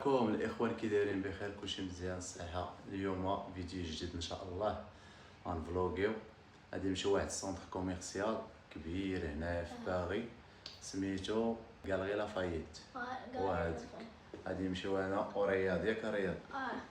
عليكم الاخوان، كي دايرين بخير؟ كلشي مزيان الصحه. اليوم فيديو جديد ان شاء الله غنفلوغيو. غادي نمشيو واحد السونتر كوميرسيال كبير هنا في باغي سميتو غالغي لافايت. وهذاك غادي نمشيو انا ورياض ياك رياض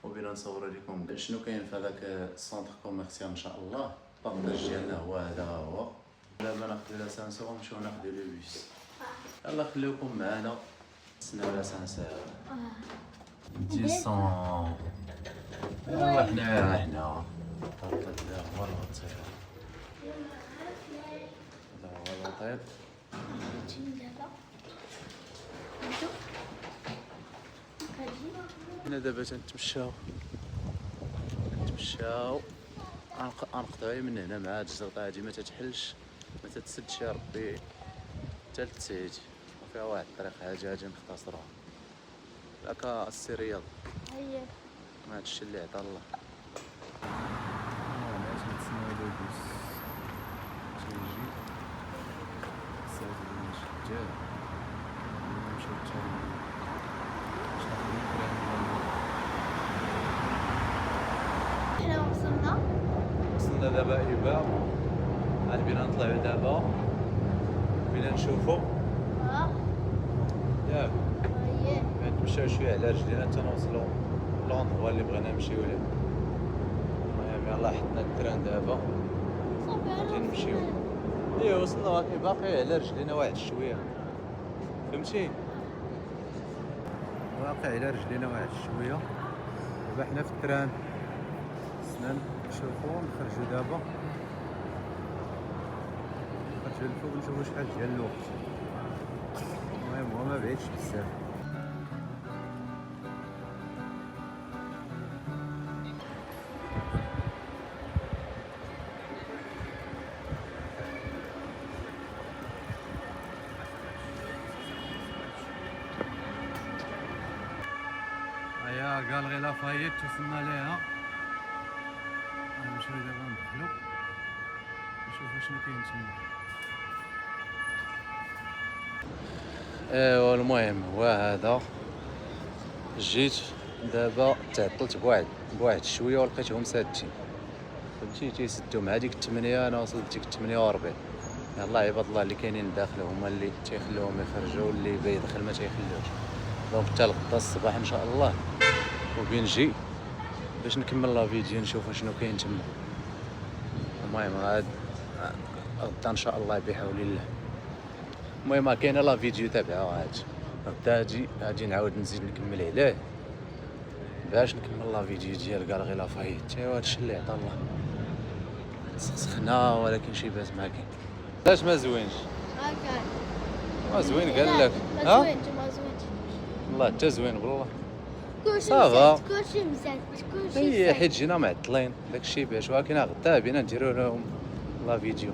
وبينا نصور لكم شنو كاين في هذاك السونتر كوميرسيال ان شاء الله. البارطاج ديالنا هو هذا هو. دابا ناخذ لاسانسور ونمشيو ناخذ لو بيس. يلا خليكم معنا نستناو لاسانسور. ديسون يلا حنا طلعت له هو الوطير. هذا هو الوطير. حنا دابا تنتمشاو غنقطعو من هنا مع هاد الجرطة هادي، ما تتحلش ما تتسدش يا ربي حتى للتسعيد، وفيها واحد الطريق هاجي نختصروها. لك السي رياض اييه هادشي اللي عطا الله. علاش نتسناو لوبيس تيجي الساعة ديال الشتاء نمشيو حتى حنا وصلنا دابا إبا. عاد بينا نطلعو دابا بينا نشوفو ياك اييه نتمشاو شويه على رجلينا حتى نوصلو لوندغوا اللي بغينا نمشيو ليه. المهم يلاه حطنا التران دابا غادي نمشيو. ايوا وصلنا ولكن باقي على رجلينا واحد شويه، فهمتي؟ باقي على رجلينا واحد شويه. دابا حنا في التران خصنا نشوفو نخرجو دابا، نخرجو لفوق نشوفو شحال ديال الوقت. المهم هو ما بعيدش بزاف. هيا غالغي لافايت وصلنا ليها. غنمشيو دابا ندخلو نشوفو شنو كاين تما. ايوا المهم هو هذا. جيت دابا تعطلت بواحد شويه ولقيتهم سادين، فهمتي؟ تيسدو مع ديك 8. انا وصلت ديك 48. يلاه عباد الله اللي كاينين داخل هما اللي تيخليوهم يخرجوا، واللي بيدخل ما تيخليوش. دونك حتى غدا الصباح ان شاء الله وبنجي باش نكمل لا فيديو نشوف شنو كاين تما. المهم غدا ان شاء الله بحول الله. المهم كاينه لا فيديو تابعوها غدا غادي نعاود نزيد نكمل عليه باش نكمل لا فيديو ديال غالغي لافايت. ايوا هادشي اللي عطا الله. سخنا ولكن شي باس ما كاين. علاش ما زوينش؟ هاكا ما زوين قال لك. ما زوينش ما زوينش والله حتى زوين بالله. كلشي صافا. مزاد كلشي مزاد كلشي هي مزاد. حيت جينا معطلين داكشي باش، ولكن غدا بينا نديرو لهم لا فيديو.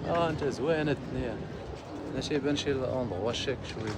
انت زوينه الدنيا. انا تيبان شي الاندغوا شاك شويه.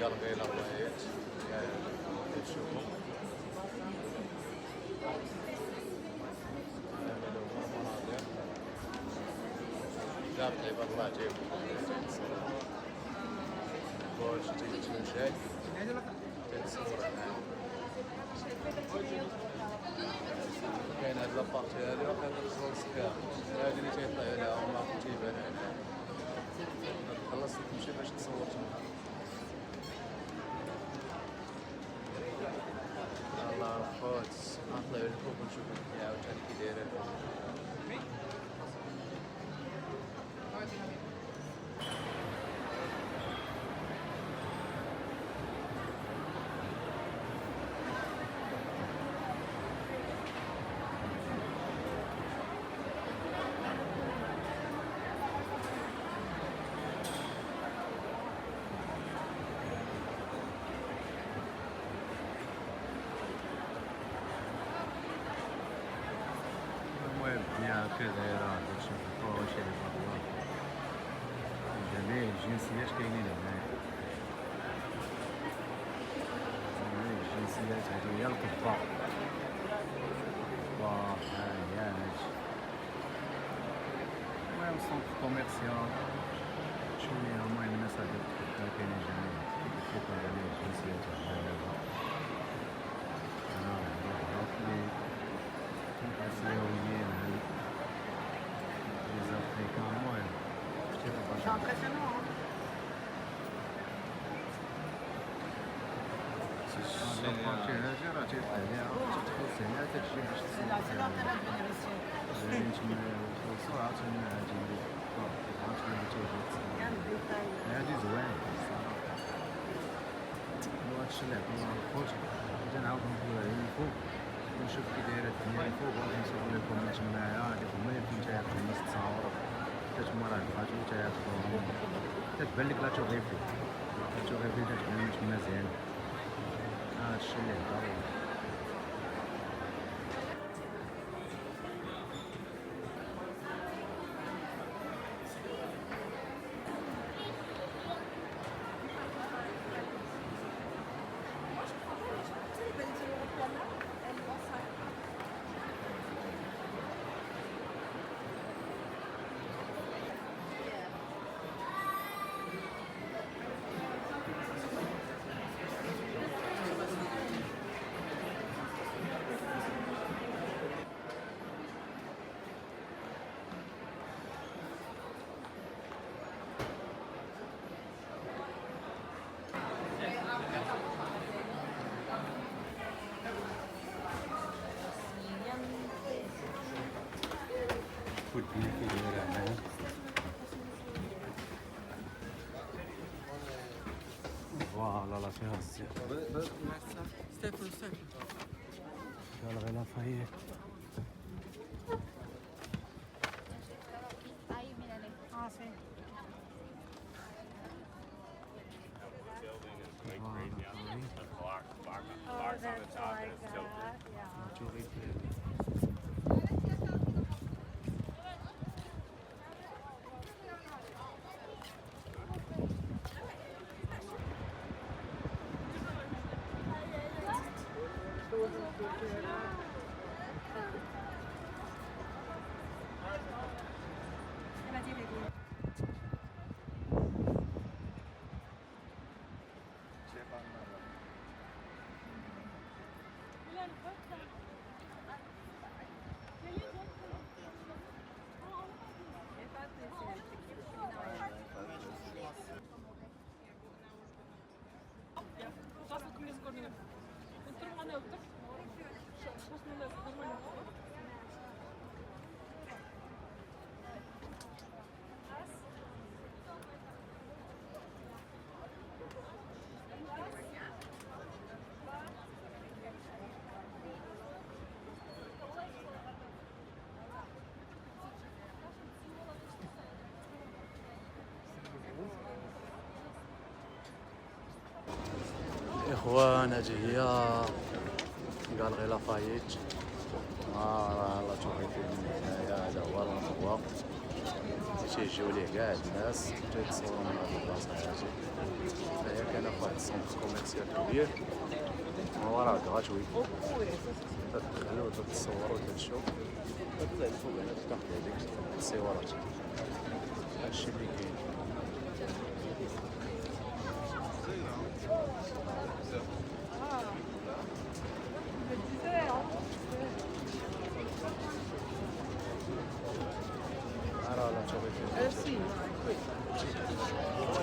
قال غير لافايت تشوفوا هذا هو المناظر دار عباد الله جايبهم كلشي تيتمشى تيتصور هنا كاين هاد لابارتي هادي واخا كتوصل فيها هادي اللي تيطلع عليها وما تيبان عليها خلصت تمشي باش تصور تما الله خوت نطلعو لفوق ونشوفو الدنيا عاوتاني كي دايره المهم الدنيا هكا دايره كتشوفو كلشي عباد الله جميع الجنسيات كاينين هنايا جميع الجنسيات هادي هي القبة ها هي هادشي المهم سونتر كوميرسيال شوية المهم الناس هادي كاينين جميع جميع الجنسيات هنايا الآسيويين لي زافريكان المهم شتي البارتي هادي راه تيطلع عليها تدخل هنا تجي باش تصور يعني تما الخلصو عاد تما هادي عاد تما تيجي تصور هادي زوين الصراحة وهادشي اللي عطانا الخوت غادي نعاود ندخلو عليه من الفوق ونشوف كي دايره الدنيا من فوق وغادي نصور لكم من تمايا هاديك هما اللي فين تياخدو الناس تصاور حتى تما راه بقاتو تياخدوهم كتبان لك لا توغيفي كتبان من تما مزيان هادشي اللي هدا والدنيا كي دايره هنايا فوالا لا فيها الزيت فيها الغي لافايت Oh, that's like that, yeah. اخوان هذه هي غالغي لافايت راه لا تشوفي فيه من هنايا هذا هو المطوى تيجيو ليه كاع الناس تيتصوروا من هاد البلاصه هادي. هي كاينه فواحد السونتر كوميرسيال كبير هو راه غراتوي، تدخلوا وتتصوروا وتمشوا وتعرفوا هنا تاخذ هذيك التصويرات. هادشي اللي كاين.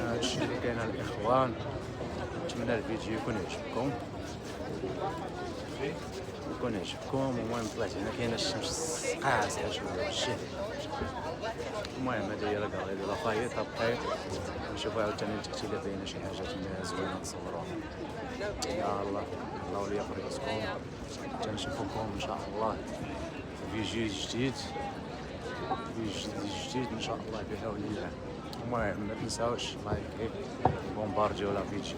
هادشي اللي كاين الاخوان. نتمنى الفيديو يكون عجبكم. المهم طلعت هنا كاينه الشمس قاصحه شويه بالشهر. المهم هذه هي لاكاري ديال لافايت ابخي نشوفوا عاوتاني تحت الا باينه شي حاجات زوينه نصوروها. يا الله الله ولي يحفظكم، تنشوفكم ان شاء الله فيديو جديد ان شاء الله بحول الله. المهم ما تنساوش لايك بومبارديو لا فيديو.